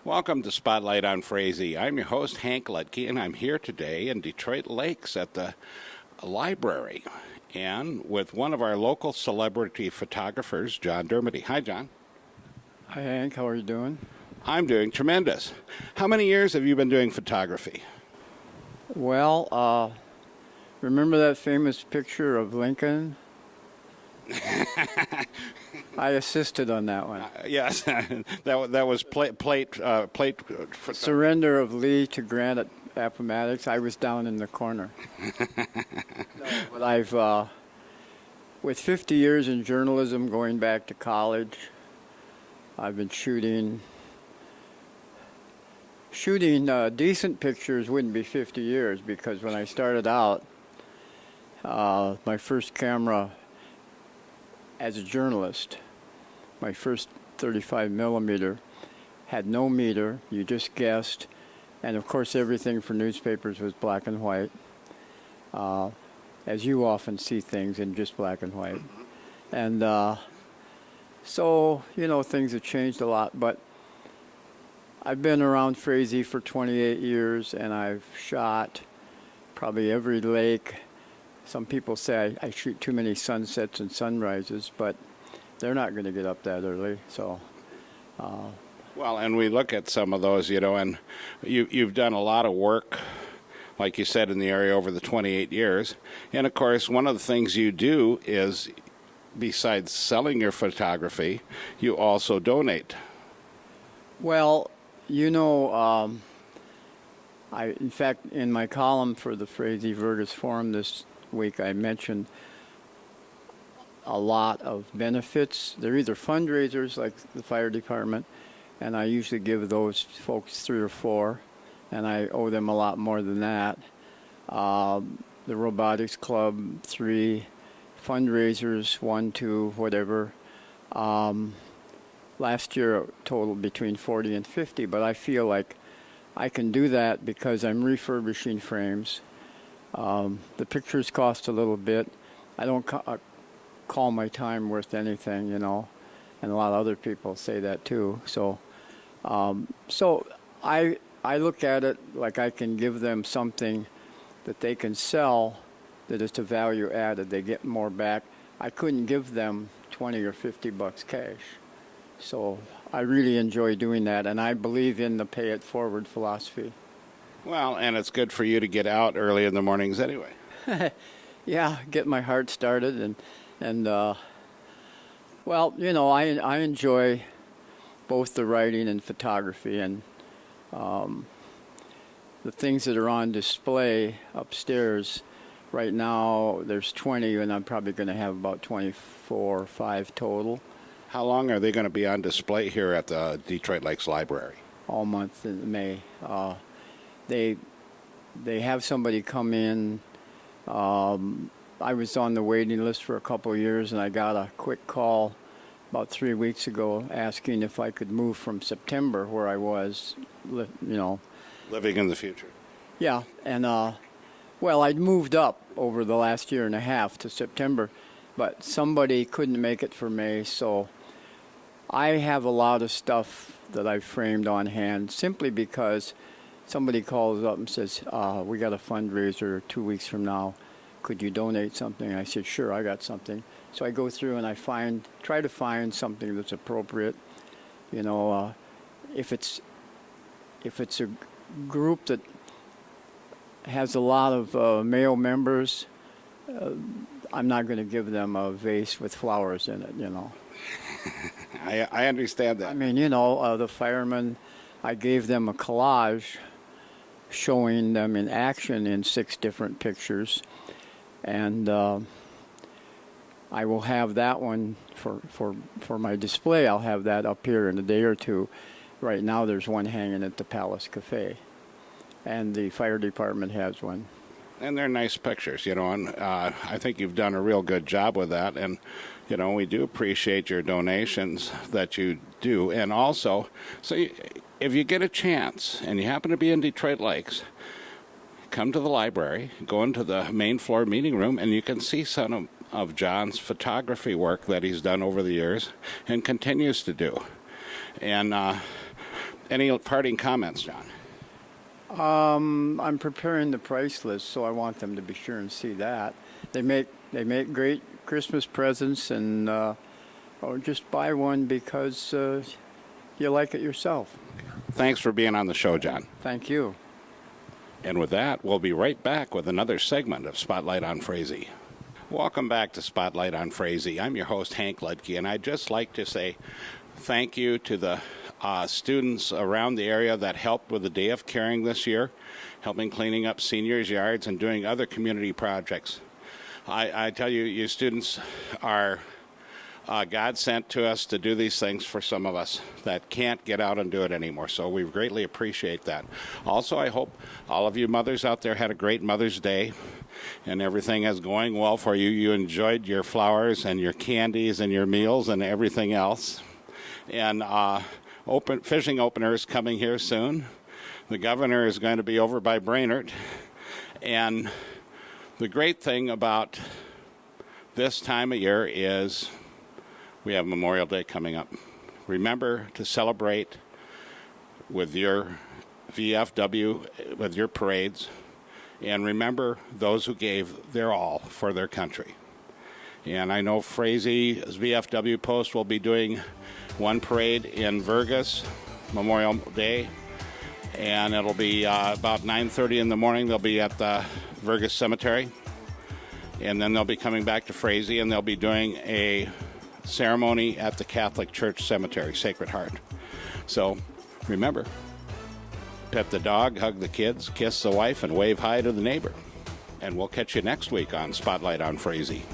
Welcome to Spotlight on Frazee. I'm your host, Hank Ledke, and I'm here today in Detroit Lakes at the library and with one of our local celebrity photographers, John Dermody. Hi, John. Hi, Hank. How are you doing? I'm doing tremendous. How many years have you been doing photography? Well, remember that famous picture of Lincoln? I assisted on that one. Yes, that was plate. Surrender of Lee to Grant at Appomattox. I was down in the corner. But I've, with 50 years in journalism, going back to college, I've been shooting decent pictures. Wouldn't be 50 years because when I started out, my first camera as a journalist, my first 35 millimeter had no meter. You just guessed, and of course everything for newspapers was black and white, as you often see things in just black and white. And so things have changed a lot, but I've been around Frazee for 28 years, and I've shot probably every lake. Some people say I shoot too many sunsets and sunrises, but they're not going to get up that early. So, well, and we look at some of those, and you've done a lot of work, like you said, in the area over the 28 years. And of course, one of the things you do is, besides selling your photography, you also donate. Well, in fact, in my column for the Frazee Vergus Forum this week, I mentioned a lot of benefits. They're either fundraisers like the fire department, and I usually give those folks 3 or 4, and I owe them a lot more than that. The robotics club, 3 fundraisers, 1, 2, whatever. Last year it totaled between 40 and 50, but I feel like I can do that because I'm refurbishing frames. The pictures cost a little bit. I don't call my time worth anything, and a lot of other people say that too. So I look at it like I can give them something that they can sell that is to value added. They get more back. I couldn't give them 20 or 50 bucks cash. So I really enjoy doing that, and I believe in the pay it forward philosophy. Well, and it's good for you to get out early in the mornings anyway. Yeah, get my heart started, and well, I enjoy both the writing and photography, and the things that are on display upstairs. Right now, there's 20, and I'm probably going to have about 24 or 5 total. How long are they going to be on display here at the Detroit Lakes Library? All month in May. They have somebody come in. I was on the waiting list for a couple of years, and I got a quick call about 3 weeks ago asking if I could move from September, where I was, living in the future. Yeah, and well, I'd moved up over the last year and a half to September, but somebody couldn't make it for May, so I have a lot of stuff that I've framed on hand simply because somebody calls up and says, we got a fundraiser 2 weeks from now. Could you donate something? I said, sure, I got something. So I go through and I try to find something that's appropriate. If it's a group that has a lot of male members, I'm not going to give them a vase with flowers in it, I understand that. I mean, the firemen, I gave them a collage showing them in action in 6 different pictures, and I will have that one for my display. I'll have that up here in a day or two. Right now there's one hanging at the Palace Cafe, and the fire department has one. And they're nice pictures, and I think you've done a real good job with that. And, we do appreciate your donations that you do. And also, if you get a chance and you happen to be in Detroit Lakes, come to the library, go into the main floor meeting room, and you can see some of John's photography work that he's done over the years and continues to do. And Any parting comments, John? I'm preparing the price list, so I want them to be sure and see that. They make great Christmas presents, and or just buy one because you like it yourself. Thanks for being on the show, John. Thank you. And with that, we'll be right back with another segment of Spotlight on Frazee. Welcome back to Spotlight on Frazee. I'm your host, Hank Ludke, and I'd just like to say thank you to the students around the area that helped with the Day of Caring this year, helping cleaning up seniors' yards and doing other community projects. I tell you, you students are God sent to us to do these things for some of us that can't get out and do it anymore. So we greatly appreciate that. Also, I hope all of you mothers out there had a great Mother's Day and everything is going well for you. You enjoyed your flowers and your candies and your meals and everything else. And fishing opener is coming here soon. The governor is going to be over by Brainerd. And the great thing about this time of year is we have Memorial Day coming up. Remember to celebrate with your VFW, with your parades, and remember those who gave their all for their country. And I know Frazee's VFW post will be doing one parade in Vergas Memorial Day, and it'll be about 9:30 in the morning. They'll be at the Vergas Cemetery, and then they'll be coming back to Frazee, and they'll be doing a ceremony at the Catholic Church Cemetery, Sacred Heart. So remember, pet the dog, hug the kids, kiss the wife, and wave hi to the neighbor. And we'll catch you next week on Spotlight on Frazee.